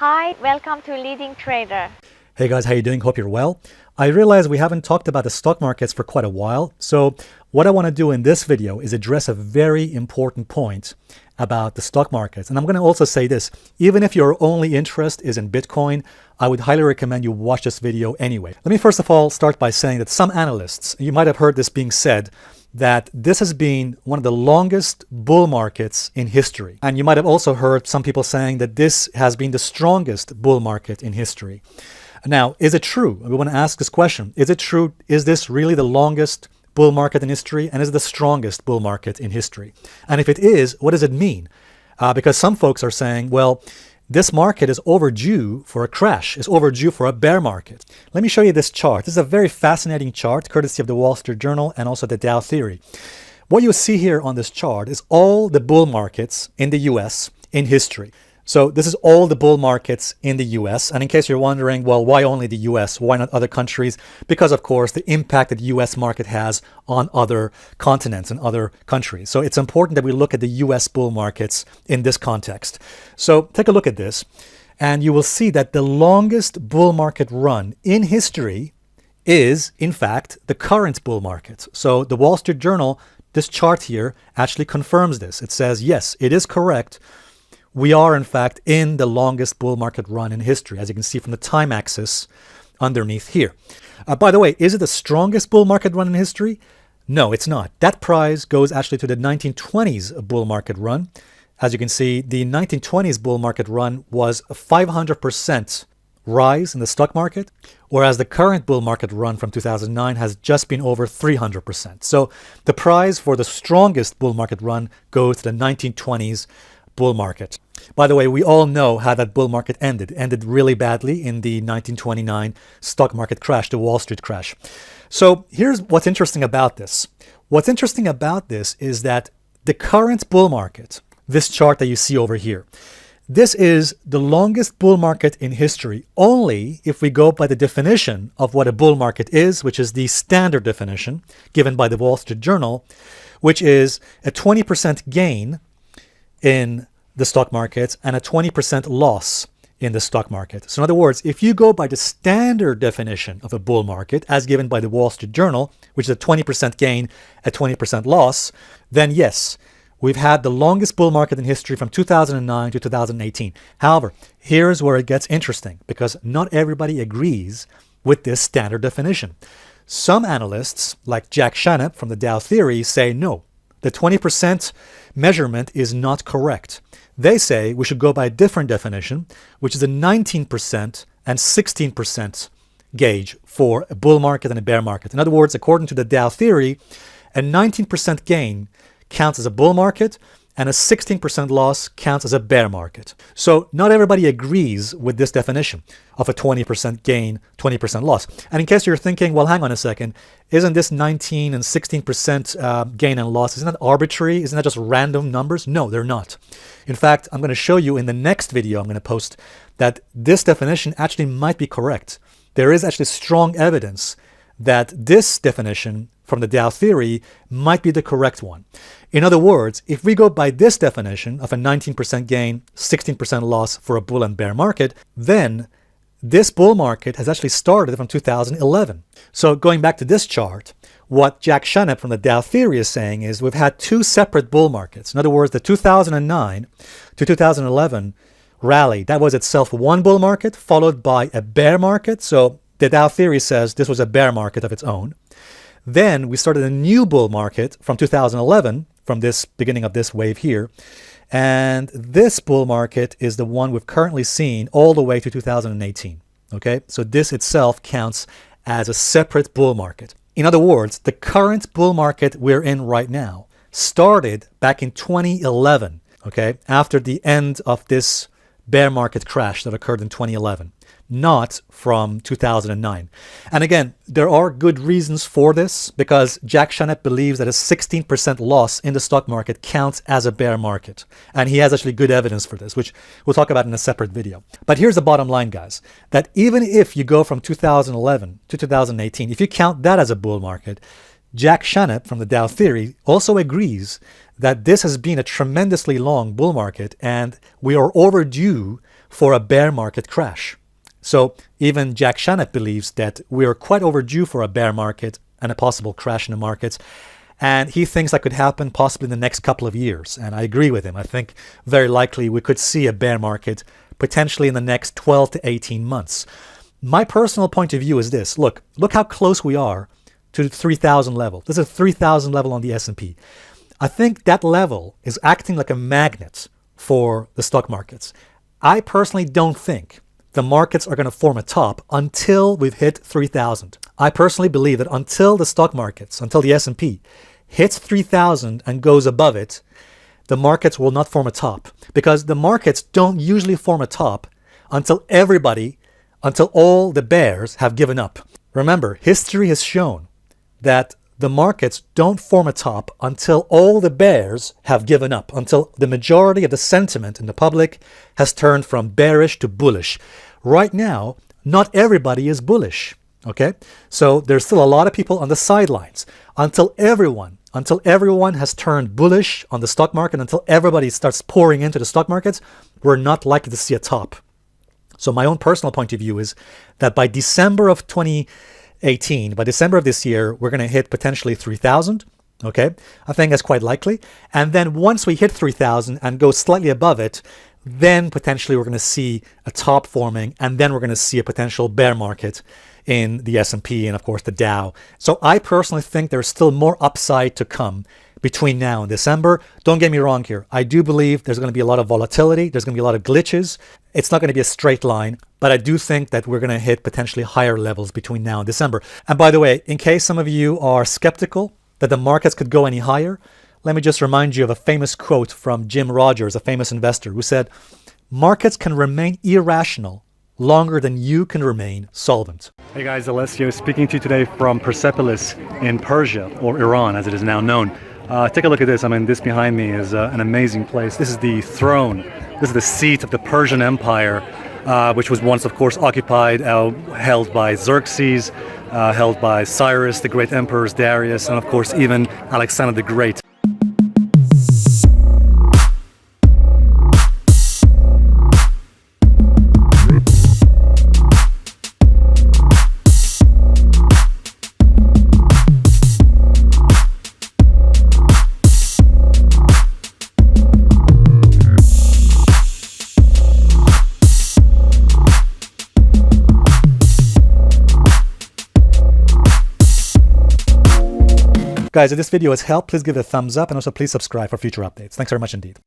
Hi, welcome to Leading Trader. Hey guys, how you doing? Hope you're well. I realize we haven't talked about the stock markets for quite a while, so what I want to do in this video is address a very important point about the stock markets. And I'm going to also say this, even if your only interest is in Bitcoin, I would highly recommend you watch this video anyway. Let me first of all start by saying that some analysts, you might have heard this being said, that this has been one of the longest bull markets in history. And you might have also heard some people saying that this has been the strongest bull market in history. Now, is it true? We want to ask this question. Is it true? Is this really the longest bull market in history? And is it the strongest bull market in history? And if it is, what does it mean? Because some folks are saying, well, this market is overdue for a crash, is overdue for a bear market. Let me show you this chart. This is a very fascinating chart, courtesy of the Wall Street Journal and also the Dow Theory. What you see here on this chart is all the bull markets in the US in history. So this is all the bull markets in the US. And in case you're wondering, well, why only the US? Why not other countries? Because, of course, the impact that the US market has on other continents and other countries. So it's important that we look at the US bull markets in this context. So take a look at this, and you will see that the longest bull market run in history is, in fact, the current bull market. So the Wall Street Journal, this chart here, actually confirms this. It says, yes, it is correct. We are, in fact, in the longest bull market run in history, as you can see from the time axis underneath here. By the way, is it the strongest bull market run in history? No, it's not. That prize goes actually to the 1920s bull market run. As you can see, the 1920s bull market run was a 500% rise in the stock market, whereas the current bull market run from 2009 has just been over 300%. So the prize for the strongest bull market run goes to the 1920s bull market. By the way, we all know how that bull market ended. It ended really badly in the 1929 stock market crash, the Wall Street crash. So here's what's interesting about this. What's interesting about this is that the current bull market, this chart that you see over here, this is the longest bull market in history only if we go by the definition of what a bull market is, which is the standard definition given by the Wall Street Journal, which is a 20% gain in the stock market and a 20% loss in the stock market. So in other words, if you go by the standard definition of a bull market as given by the Wall Street Journal, which is a 20% gain, a 20% loss, then yes, we've had the longest bull market in history from 2009 to 2018. However, here's where it gets interesting because not everybody agrees with this standard definition. Some analysts, like Jack Shanap from the Dow Theory, say no, the 20% measurement is not correct. They say we should go by a different definition, which is a 19% and 16% gauge for a bull market and a bear market. In other words, according to the Dow Theory, a 19% gain counts as a bull market and a 16% loss counts as a bear market. So not everybody agrees with this definition of a 20% gain, 20% loss. And in case you're thinking, well, hang on a second, isn't this 19 and 16% gain and loss, isn't that arbitrary? Isn't that just random numbers? No, they're not. In fact, I'm going to show you in the next video I'm going to post that this definition actually might be correct. There is actually strong evidence that this definition from the Dow Theory might be the correct one. In other words, if we go by this definition of a 19% gain, 16% loss for a bull and bear market, then this bull market has actually started from 2011. So going back to this chart, what Jack Shanap from the Dow Theory is saying is we've had two separate bull markets. In other words, the 2009 to 2011 rally, that was itself one bull market followed by a bear market. So the Dow Theory says this was a bear market of its own. Then we started a new bull market from 2011, from this beginning of this wave here. And this bull market is the one we've currently seen all the way to 2018. Okay, so this itself counts as a separate bull market. In other words, the current bull market we're in right now started back in 2011, okay, after the end of this bear market crash that occurred in 2011, not from 2009. And again, there are good reasons for this because Jack Shanap believes that a 16% loss in the stock market counts as a bear market. And he has actually good evidence for this, which we'll talk about in a separate video. But here's the bottom line, guys, that even if you go from 2011 to 2018, if you count that as a bull market, Jack Shannon from the Dow Theory also agrees that this has been a tremendously long bull market and we are overdue for a bear market crash. So even Jack Shannon believes that we are quite overdue for a bear market and a possible crash in the markets. And he thinks that could happen possibly in the next couple of years. And I agree with him. I think very likely we could see a bear market potentially in the next 12 to 18 months. My personal point of view is this. Look how close we are to the 3,000 level. This is a 3,000 level on the S&P. I think that level is acting like a magnet for the stock markets. I personally don't think the markets are going to form a top until we've hit 3,000. I personally believe that until the stock markets, until the S&P hits 3,000 and goes above it, the markets will not form a top. Because the markets don't usually form a top until all the bears have given up. Remember, history has shown that the markets don't form a top until all the bears have given up, until the majority of the sentiment in the public has turned from bearish to bullish. Right now, not everybody is bullish, okay? So there's still a lot of people on the sidelines. Until everyone has turned bullish on the stock market, until everybody starts pouring into the stock markets, we're not likely to see a top. So my own personal point of view is that by December of 2018, by December of this year, we're going to hit potentially 3,000. Okay, I think that's quite likely. And then once we hit 3,000 and go slightly above it, then potentially we're going to see a top forming, and then we're going to see a potential bear market in the S&P and of course the Dow. So I personally think there's still more upside to come between now and December. Don't get me wrong here. I do believe there's going to be a lot of volatility. There's going to be a lot of glitches. It's not going to be a straight line, but I do think that we're going to hit potentially higher levels between now and December. And by the way, in case some of you are skeptical that the markets could go any higher, let me just remind you of a famous quote from Jim Rogers, a famous investor, who said, "Markets can remain irrational longer than you can remain solvent." Hey guys, Alessio speaking to you today from Persepolis in Persia, or Iran as it is now known. Take a look at this. I mean, this behind me is an amazing place. This is the throne. This is the seat of the Persian Empire, which was once, of course, occupied, held by Xerxes, held by Cyrus, the great emperors, Darius, and of course, even Alexander the Great. Guys, if this video has helped, please give it a thumbs up and also please subscribe for future updates. Thanks very much indeed.